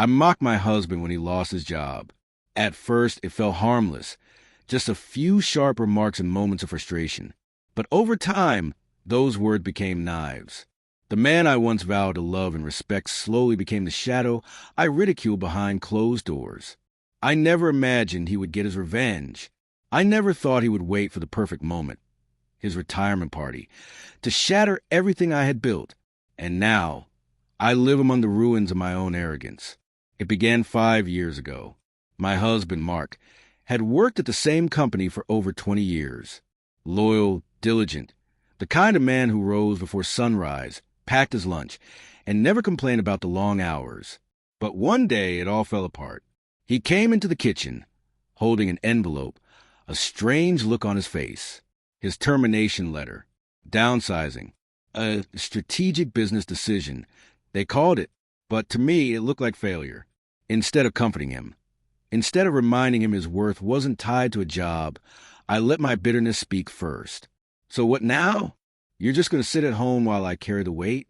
I mocked my husband when he lost his job. At first, it felt harmless, just a few sharp remarks and moments of frustration. But over time, those words became knives. The man I once vowed to love and respect slowly became the shadow I ridiculed behind closed doors. I never imagined he would get his revenge. I never thought he would wait for the perfect moment, his retirement party, to shatter everything I had built. And now, I live among the ruins of my own arrogance. It began 5 years ago. My husband, Mark, had worked at the same company for over 20 years. Loyal, diligent, the kind of man who rose before sunrise, packed his lunch, and never complained about the long hours. But one day it all fell apart. He came into the kitchen, holding an envelope, a strange look on his face. His termination letter, downsizing, a strategic business decision. They called it, but to me it looked like failure. Instead of comforting him, instead of reminding him his worth wasn't tied to a job, I let my bitterness speak first. So what now? You're just going to sit at home while I carry the weight?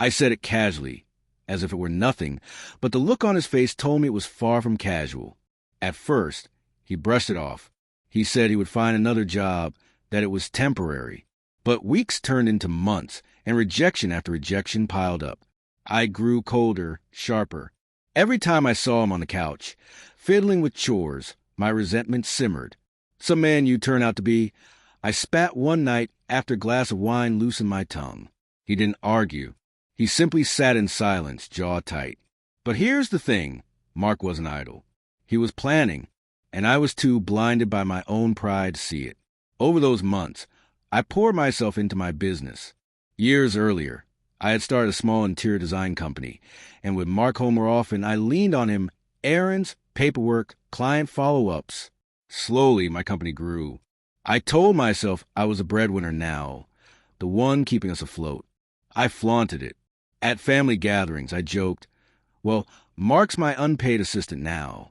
I said it casually, as if it were nothing, but the look on his face told me it was far from casual. At first, he brushed it off. He said he would find another job, that it was temporary. But weeks turned into months, and rejection after rejection piled up. I grew colder, sharper. Every time I saw him on the couch, fiddling with chores, my resentment simmered. Some man you turn out to be. I spat one night after a glass of wine loosened my tongue. He didn't argue. He simply sat in silence, jaw tight. But here's the thing. Mark wasn't idle. He was planning, and I was too blinded by my own pride to see it. Over those months, I poured myself into my business. Years earlier, I had started a small interior design company, and with Mark home more often, I leaned on him, errands, paperwork, client follow-ups. Slowly, my company grew. I told myself I was a breadwinner now, the one keeping us afloat. I flaunted it. At family gatherings, I joked, well, Mark's my unpaid assistant now.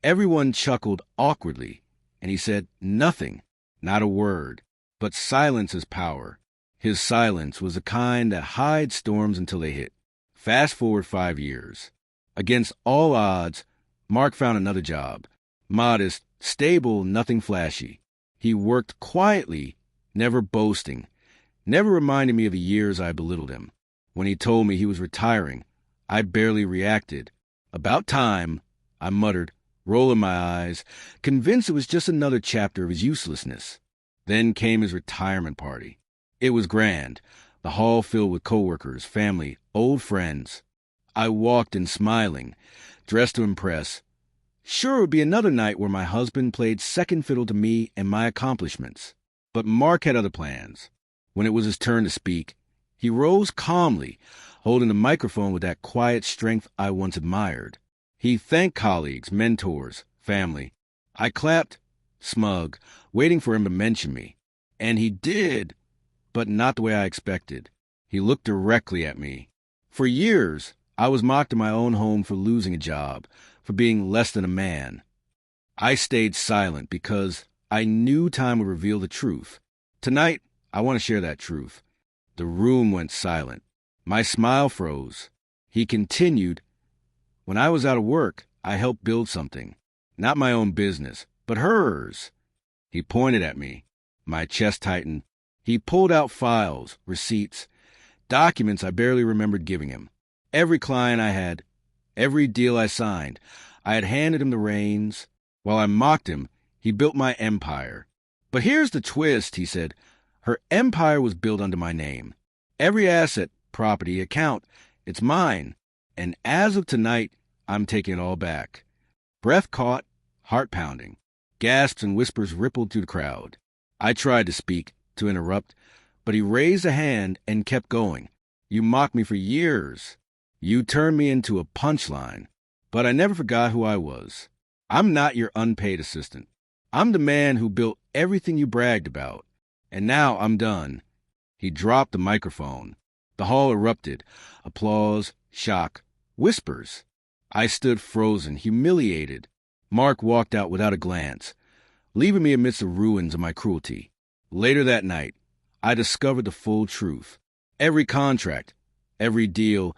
Everyone chuckled awkwardly, and he said nothing, not a word. But silence is power. His silence was the kind that hides storms until they hit. Fast forward 5 years. Against all odds, Mark found another job. Modest, stable, nothing flashy. He worked quietly, never boasting, never reminding me of the years I belittled him. When he told me he was retiring, I barely reacted. About time, I muttered, rolling my eyes, convinced it was just another chapter of his uselessness. Then came his retirement party. It was grand, the hall filled with coworkers, family, old friends. I walked in smiling, dressed to impress. Sure, it would be another night where my husband played second fiddle to me and my accomplishments. But Mark had other plans. When it was his turn to speak, he rose calmly, holding the microphone with that quiet strength I once admired. He thanked colleagues, mentors, family. I clapped, smug, waiting for him to mention me. And he did, but not the way I expected. He looked directly at me. For years, I was mocked in my own home for losing a job, for being less than a man. I stayed silent because I knew time would reveal the truth. Tonight, I want to share that truth. The room went silent. My smile froze. He continued, when I was out of work, I helped build something. Not my own business, but hers. He pointed at me. My chest tightened. He pulled out files, receipts, documents I barely remembered giving him. Every client I had, every deal I signed, I had handed him the reins. While I mocked him, he built my empire. But here's the twist, he said. Her empire was built under my name. Every asset, property, account, it's mine. And as of tonight, I'm taking it all back. Breath caught, heart pounding. Gasps and whispers rippled through the crowd. I tried to speak, to interrupt, but he raised a hand and kept going. You mocked me for years. You turned me into a punchline. But I never forgot who I was. I'm not your unpaid assistant. I'm the man who built everything you bragged about. And now I'm done. He dropped the microphone. The hall erupted. Applause, shock, whispers. I stood frozen, humiliated. Mark walked out without a glance, leaving me amidst the ruins of my cruelty. Later that night, I discovered the full truth. Every contract, every deal,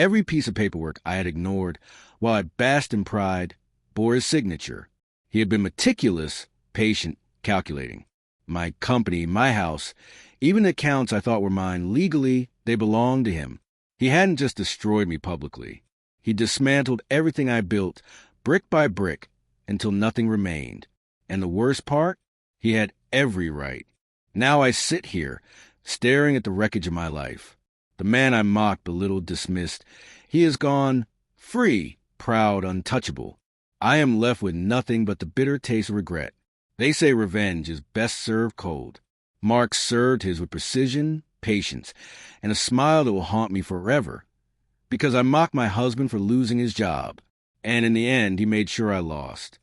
Every piece of paperwork I had ignored, while I basked in pride, bore his signature. He had been meticulous, patient, calculating. My company, my house, even the accounts I thought were mine, legally, they belonged to him. He hadn't just destroyed me publicly. He dismantled everything I built, brick by brick, until nothing remained. And the worst part? He had every right. Now I sit here, staring at the wreckage of my life. The man I mocked, belittled, dismissed, he is gone, free, proud, untouchable. I am left with nothing but the bitter taste of regret. They say revenge is best served cold. Mark served his with precision, patience, and a smile that will haunt me forever. Because I mocked my husband for losing his job, and in the end he made sure I lost.